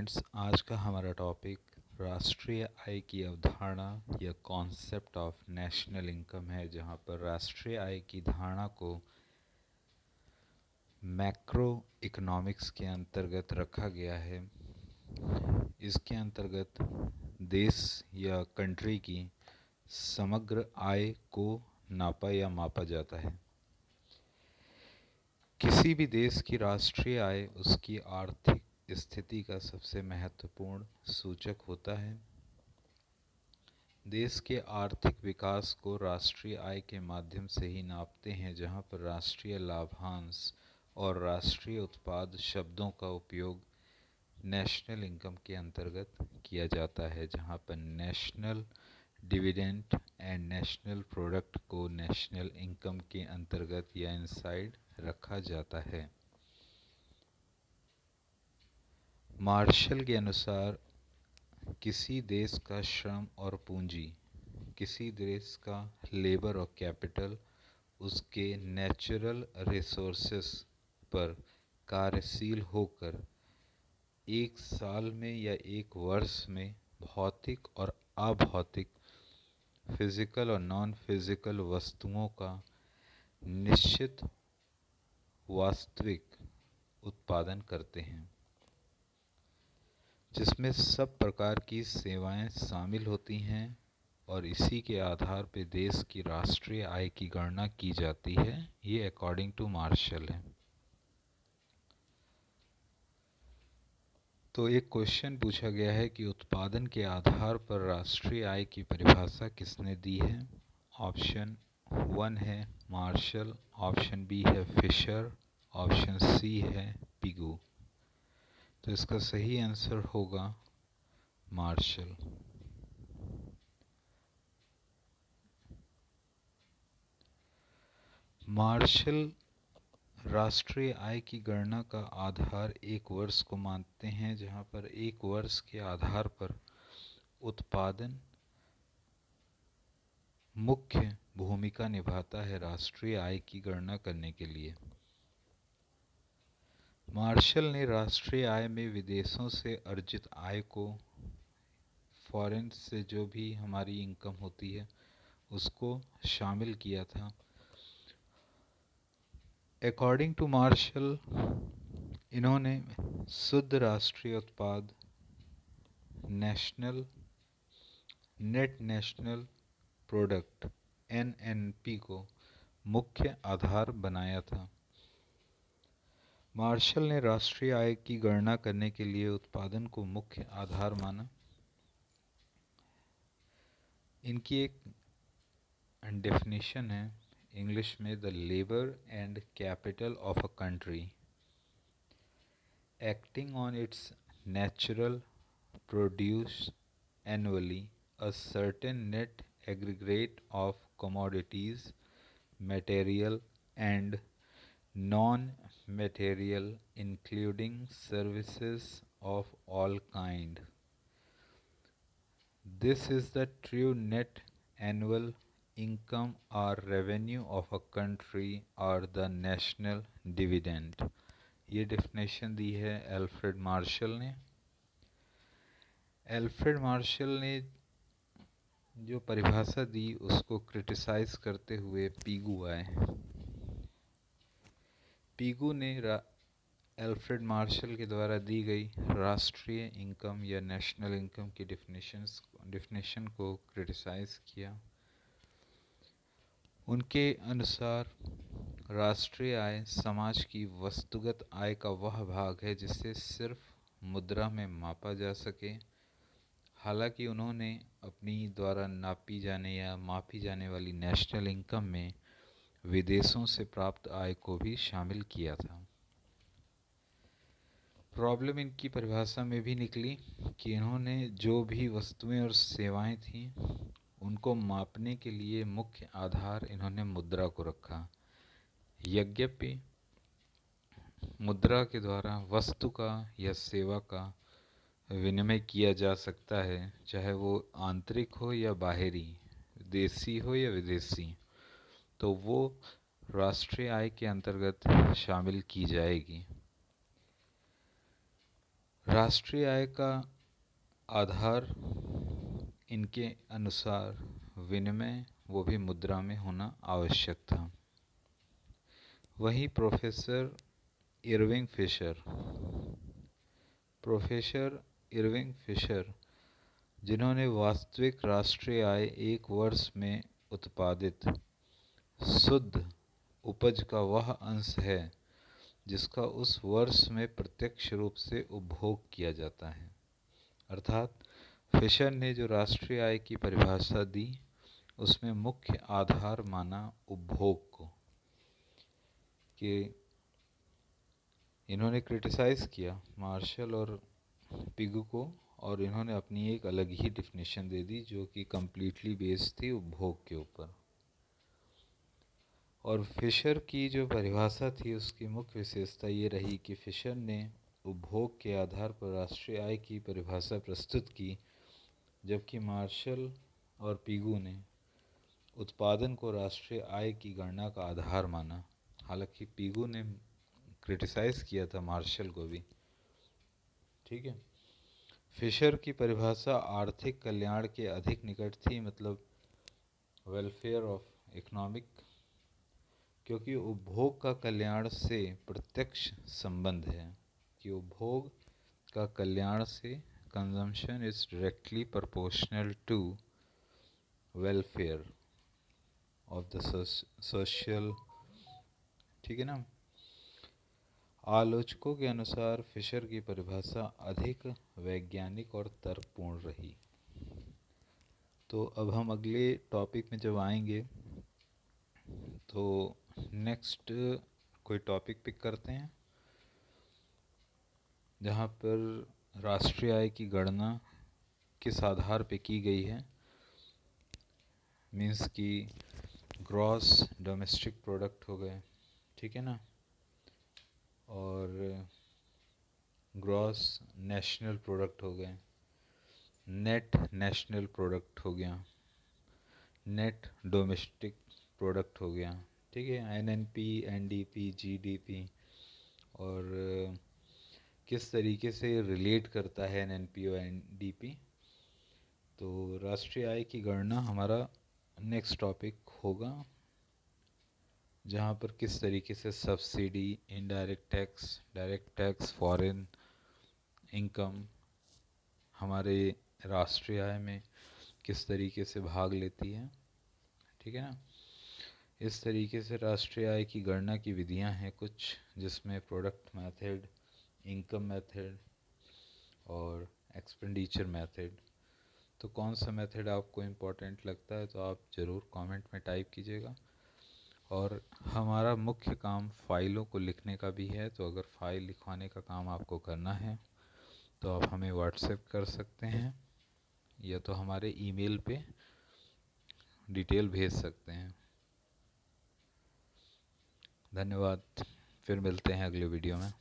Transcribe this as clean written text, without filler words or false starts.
Students, आज का हमारा टॉपिक राष्ट्रीय आय की अवधारणा या कॉन्सेप्ट ऑफ नेशनल इनकम है, जहां पर राष्ट्रीय आय की धारणा को मैक्रो इकोनॉमिक्स के अंतर्गत रखा गया है। इसके अंतर्गत देश या कंट्री की समग्र आय को नापा या मापा जाता है। किसी भी देश की राष्ट्रीय आय उसकी आर्थिक स्थिति का सबसे महत्वपूर्ण सूचक होता है। देश के आर्थिक विकास को राष्ट्रीय आय के माध्यम से ही नापते हैं, जहां पर राष्ट्रीय लाभांश और राष्ट्रीय उत्पाद शब्दों का उपयोग नेशनल इनकम के अंतर्गत किया जाता है, जहां पर national dividend and national product को नेशनल इनकम के अंतर्गत या इनसाइड रखा जाता है। मार्शल के अनुसार किसी देश का श्रम और पूंजी, किसी देश का लेबर और कैपिटल उसके नेचुरल रिसोर्सेस पर कार्यशील होकर एक साल में या एक वर्ष में भौतिक और अभौतिक फिजिकल और नॉन फिजिकल वस्तुओं का निश्चित वास्तविक उत्पादन करते हैं, जिसमें सब प्रकार की सेवाएं शामिल होती हैं, और इसी के आधार पर देश की राष्ट्रीय आय की गणना की जाती है। ये अकॉर्डिंग टू मार्शल है। तो एक क्वेश्चन पूछा गया है कि उत्पादन के आधार पर राष्ट्रीय आय की परिभाषा किसने दी है। ऑप्शन 1 है मार्शल, ऑप्शन बी है फिशर, ऑप्शन सी है पिगू। तो इसका सही आंसर होगा मार्शल। मार्शल राष्ट्रीय आय की गणना का आधार एक वर्ष को मानते हैं, जहां पर एक वर्ष के आधार पर उत्पादन मुख्य भूमिका निभाता है राष्ट्रीय आय की गणना करने के लिए। मार्शल ने राष्ट्रीय आय में विदेशों से अर्जित आय को, फॉरेन से जो भी हमारी इनकम होती है उसको शामिल किया था। अकॉर्डिंग टू मार्शल, इन्होंने शुद्ध राष्ट्रीय उत्पाद नेट नेशनल प्रोडक्ट NNP को मुख्य आधार बनाया था। मार्शल ने राष्ट्रीय आय की गणना करने के लिए उत्पादन को मुख्य आधार माना। इनकी एक डेफिनेशन है इंग्लिश में, the labour and capital of a country acting on it's natural produce annually a certain net aggregate of commodities, material and non-material, including services of all kind. This is the true net annual income or revenue of a country or the national dividend. ये definition दी है Alfred Marshall ने। Alfred Marshall ने जो परिभाषा दी उसको criticise करते हुए Pigou आए। पीगू ने एल्फ्रेड मार्शल के द्वारा दी गई राष्ट्रीय इनकम या नेशनल इनकम की डेफिनेशन को क्रिटिसाइज किया। उनके अनुसार राष्ट्रीय आय समाज की वस्तुगत आय का वह भाग है जिसे सिर्फ मुद्रा में मापा जा सके। हालांकि उन्होंने अपनी द्वारा नापी जाने या मापी जाने वाली नेशनल इनकम में विदेशों से प्राप्त आय को भी शामिल किया था। प्रॉब्लम इनकी परिभाषा में भी निकली कि इन्होंने जो भी वस्तुएं और सेवाएं थीं उनको मापने के लिए मुख्य आधार इन्होंने मुद्रा को रखा। यद्यपि मुद्रा के द्वारा वस्तु का या सेवा का विनिमय किया जा सकता है, चाहे वो आंतरिक हो या बाहरी, देशी हो या विदेशी, तो वो राष्ट्रीय आय के अंतर्गत शामिल की जाएगी। राष्ट्रीय आय का आधार इनके अनुसार विनिमय, वो भी मुद्रा में होना आवश्यक था। वहीं प्रोफेसर इरविंग फिशर जिन्होंने वास्तविक राष्ट्रीय आय एक वर्ष में उत्पादित शुद्ध उपज का वह अंश है जिसका उस वर्ष में प्रत्यक्ष रूप से उपभोग किया जाता है, अर्थात फिशर ने जो राष्ट्रीय आय की परिभाषा दी उसमें मुख्य आधार माना उपभोग को, कि इन्होंने क्रिटिसाइज़ किया मार्शल और पिगू को, और इन्होंने अपनी एक अलग ही डिफिनेशन दे दी जो कि कम्प्लीटली बेस्ड थी उपभोग के ऊपर। और फिशर की जो परिभाषा थी उसकी मुख्य विशेषता ये रही कि फिशर ने उपभोग के आधार पर राष्ट्रीय आय की परिभाषा प्रस्तुत की, जबकि मार्शल और पिगू ने उत्पादन को राष्ट्रीय आय की गणना का आधार माना। हालांकि पिगू ने क्रिटिसाइज़ किया था मार्शल को भी, ठीक है। फिशर की परिभाषा आर्थिक कल्याण के अधिक निकट थी, मतलब वेलफेयर ऑफ इकोनॉमिक, क्योंकि उपभोग का कल्याण से प्रत्यक्ष संबंध है, कि उपभोग का कल्याण से consumption is directly proportional to welfare of the social, ठीक है ना। आलोचकों के अनुसार फिशर की परिभाषा अधिक वैज्ञानिक और तर्कपूर्ण रही। तो अब हम अगले टॉपिक में जब आएंगे तो नेक्स्ट कोई टॉपिक पिक करते हैं जहाँ पर राष्ट्रीय आय की गणना किस आधार पे की गई है, मीन्स कि ग्रॉस डोमेस्टिक प्रोडक्ट हो गए, ठीक है ना, और ग्रॉस नेशनल प्रोडक्ट हो गए, नेट नेशनल प्रोडक्ट हो गया, नेट डोमेस्टिक प्रोडक्ट हो गया, ठीक है, एनएनपी, एनडीपी, जीडीपी, और किस तरीके से रिलेट करता है एनएनपी और एनडीपी। तो राष्ट्रीय आय की गणना हमारा नेक्स्ट टॉपिक होगा, जहाँ पर किस तरीके से subsidy, indirect tax, direct tax, foreign income हमारे राष्ट्रीय आय में किस तरीके से भाग लेती है, ठीक है ना। इस तरीके से राष्ट्रीय आय की गणना की विधियां हैं कुछ, जिसमें प्रोडक्ट मेथड, इनकम मेथड और एक्सपेंडिचर मेथड। तो कौन सा मेथड आपको इम्पोर्टेंट लगता है तो आप ज़रूर कमेंट में टाइप कीजिएगा। और हमारा मुख्य काम फ़ाइलों को लिखने का भी है, तो अगर फ़ाइल लिखवाने का काम आपको करना है तो आप हमें व्हाट्सएप कर सकते हैं या तो हमारे ईमेल पे डिटेल भेज सकते हैं। धन्यवाद, फिर मिलते हैं अगले वीडियो में।